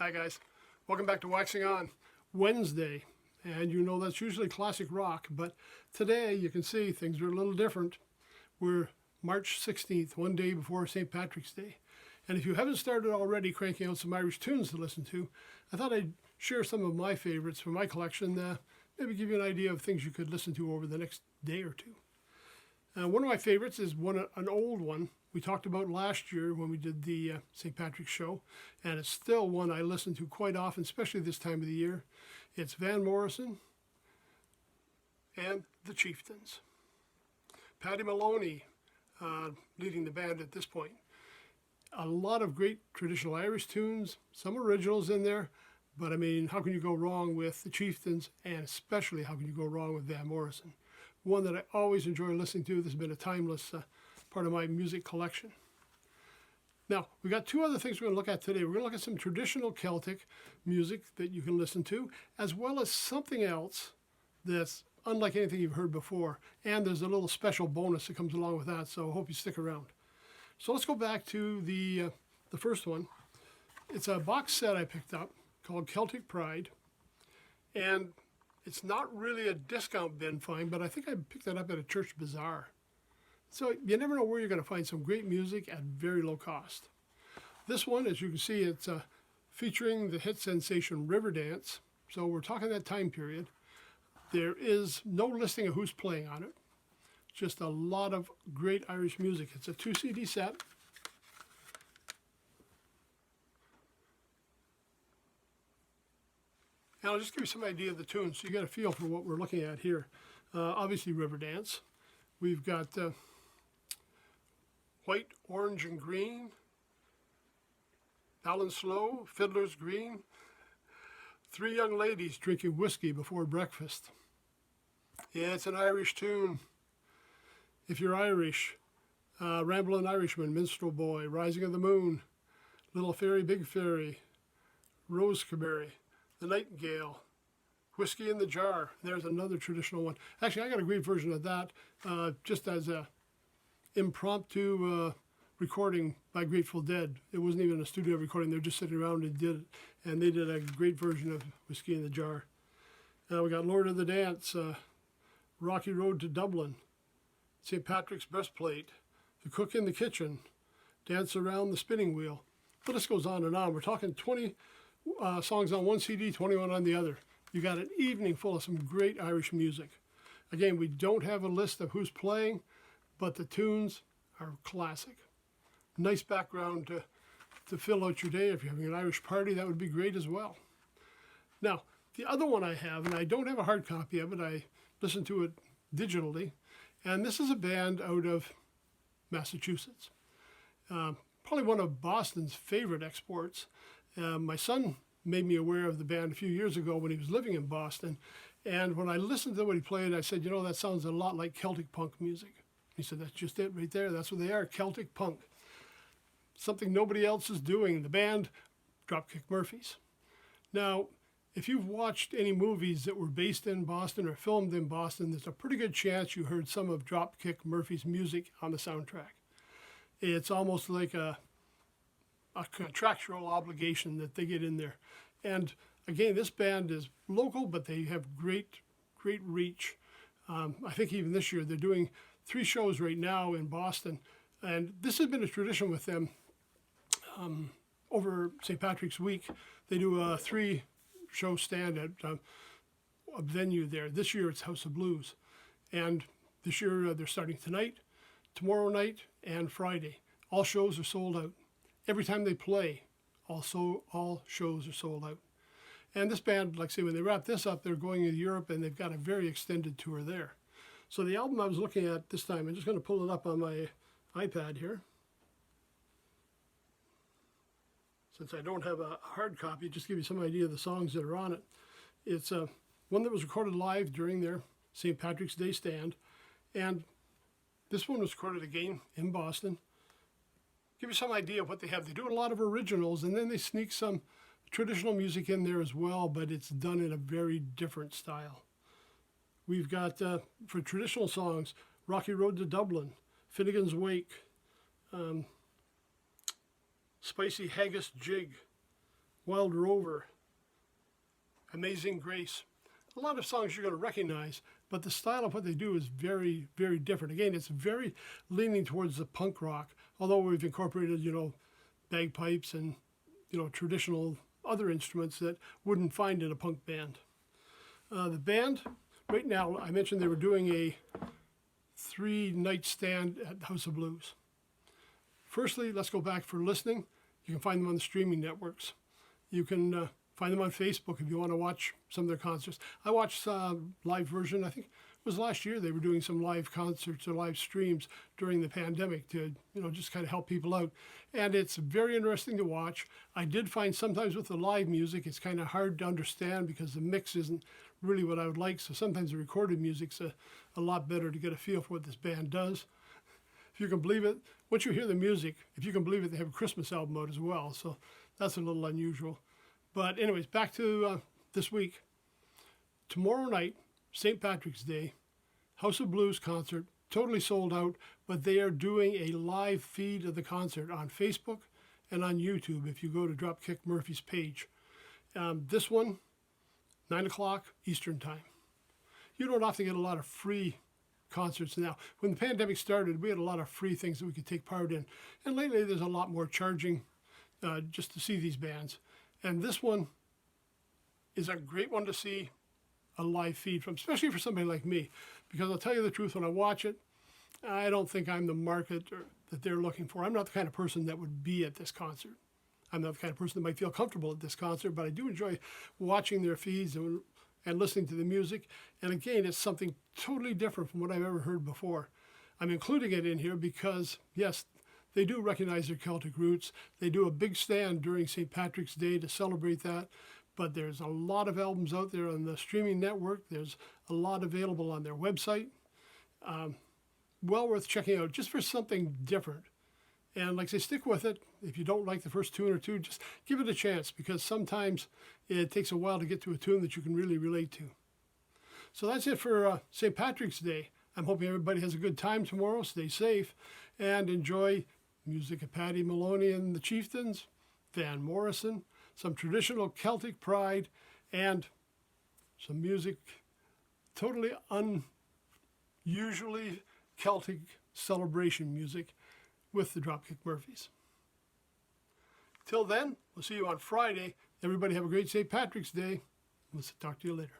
Hi guys, welcome back to Waxing On. Wednesday, and you know that's usually classic rock, but today you can see things are a little different. We're March 16th, one day before St. Patrick's Day. And if you haven't started already cranking out some Irish tunes to listen to, I thought I'd share some of my favorites from my collection, maybe give you an idea of things you could listen to over the next day or two. One of my favorites is an old one we talked about last year when we did the St. Patrick's show, and it's still one I listen to quite often, especially this time of the year. It's Van Morrison and the Chieftains. Paddy Maloney leading the band at this point. A lot of great traditional Irish tunes, some originals in there, but I mean, how can you go wrong with the Chieftains, and especially how can you go wrong with Van Morrison? One that I always enjoy listening to. This has been a timeless part of my music collection. Now, we got two other things we're going to look at today. We're going to look at some traditional Celtic music that you can listen to, as well as something else that's unlike anything you've heard before. And there's a little special bonus that comes along with that, so I hope you stick around. So let's go back to the first one. It's a box set I picked up called Celtic Pride, and it's not really a discount bin find, but I think I picked that up at a church bazaar. So you never know where you're going to find some great music at very low cost. This one, as you can see, it's featuring the hit sensation Riverdance. So we're talking that time period. There is no listing of who's playing on it. Just a lot of great Irish music. It's a 2 CD set. And I'll just give you some idea of the tunes so you get a feel for what we're looking at here. Obviously Riverdance. We've got White, Orange, and Green, Alan Slow, Fiddler's Green, Three Young Ladies Drinking Whiskey Before Breakfast. Yeah, it's an Irish tune. If you're Irish, Ramblin' Irishman, Minstrel Boy, Rising of the Moon, Little Fairy, Big Fairy, Rose Caberry, The Nightingale, Whiskey in the Jar. There's another traditional one. Actually, I got a great version of that just as a impromptu recording by Grateful Dead. It wasn't even a studio recording. They were just sitting around and did it. And they did a great version of Whiskey in the Jar. We got Lord of the Dance, Rocky Road to Dublin, St. Patrick's Breastplate, The Cook in the Kitchen, Dance Around the Spinning Wheel. The list goes on and on. We're talking 20 songs on one CD, 21 on the other. You got an evening full of some great Irish music. Again, we don't have a list of who's playing, but the tunes are classic. Nice background to fill out your day. If you're having an Irish party, that would be great as well. Now, the other one I have, and I don't have a hard copy of it, I listen to it digitally, and this is a band out of Massachusetts. Probably one of Boston's favorite exports. My son made me aware of the band a few years ago when he was living in Boston, and when I listened to what he played, I said, you know, that sounds a lot like Celtic punk music. He said, that's just it right there. That's what they are, Celtic punk. Something nobody else is doing. The band, Dropkick Murphys. Now, if you've watched any movies that were based in Boston or filmed in Boston, there's a pretty good chance you heard some of Dropkick Murphys' music on the soundtrack. It's almost like a contractual obligation that they get in there. And again, this band is local, but they have great reach. I think even this year they're doing 3 shows right now in Boston. And this has been a tradition with them over St. Patrick's Week. They do a 3-show stand at a venue there. This year it's House of Blues. And this year they're starting tonight, tomorrow night, and Friday. All shows are sold out. Every time they play, also all shows are sold out. And this band, like I say, when they wrap this up, they're going to Europe, and they've got a very extended tour there. So the album I was looking at this time, I'm just going to pull it up on my iPad here. Since I don't have a hard copy, just give you some idea of the songs that are on it. It's one that was recorded live during their St. Patrick's Day stand. And this one was recorded again in Boston. Give you some idea of what they have. They do a lot of originals, and then they sneak some traditional music in there as well, but it's done in a very different style. We've got, for traditional songs, Rocky Road to Dublin, Finnegan's Wake, Spicy Haggis Jig, Wild Rover, Amazing Grace. A lot of songs you're going to recognize, but the style of what they do is very, very different. Again, it's very leaning towards the punk rock, although we've incorporated, bagpipes and, traditional other instruments that wouldn't find in a punk band. The band, right now, I mentioned they were doing a 3-night stand at House of Blues. Firstly, let's go back for listening. You can find them on the streaming networks. You can find them on Facebook if you want to watch some of their concerts. I watched a live version, I think it was last year, they were doing some live concerts or live streams during the pandemic to, just kind of help people out. And it's very interesting to watch. I did find sometimes with the live music, it's kind of hard to understand because the mix isn't really what I would like. So sometimes the recorded music's a lot better to get a feel for what this band does. If you can believe it, once you hear the music, if you can believe it, they have a Christmas album out as well. So that's a little unusual. But anyways, back to this week. Tomorrow night, St. Patrick's Day, House of Blues concert, totally sold out, but they are doing a live feed of the concert on Facebook and on YouTube if you go to Dropkick Murphy's page. This one, 9 o'clock Eastern Time. You don't often get a lot of free concerts now. When the pandemic started, we had a lot of free things that we could take part in. And lately, there's a lot more charging just to see these bands. And this one is a great one to see a live feed from, especially for somebody like me. Because I'll tell you the truth, when I watch it, I don't think I'm the market that they're looking for. I'm not the kind of person that would be at this concert. I'm not the kind of person that might feel comfortable at this concert, but I do enjoy watching their feeds and listening to the music. And again, it's something totally different from what I've ever heard before. I'm including it in here because, yes, they do recognize their Celtic roots. They do a big stand during St. Patrick's Day to celebrate that. But there's a lot of albums out there on the streaming network. There's a lot available on their website. Well worth checking out just for something different. And like I say, stick with it. If you don't like the first tune or two, just give it a chance because sometimes it takes a while to get to a tune that you can really relate to. So that's it for St. Patrick's Day. I'm hoping everybody has a good time tomorrow. Stay safe and enjoy music of Paddy Maloney and the Chieftains, Van Morrison, some traditional Celtic pride, and some music totally unusually Celtic celebration music with the Dropkick Murphys. Till then, we'll see you on Friday. Everybody have a great St. Patrick's Day. Let's talk to you later.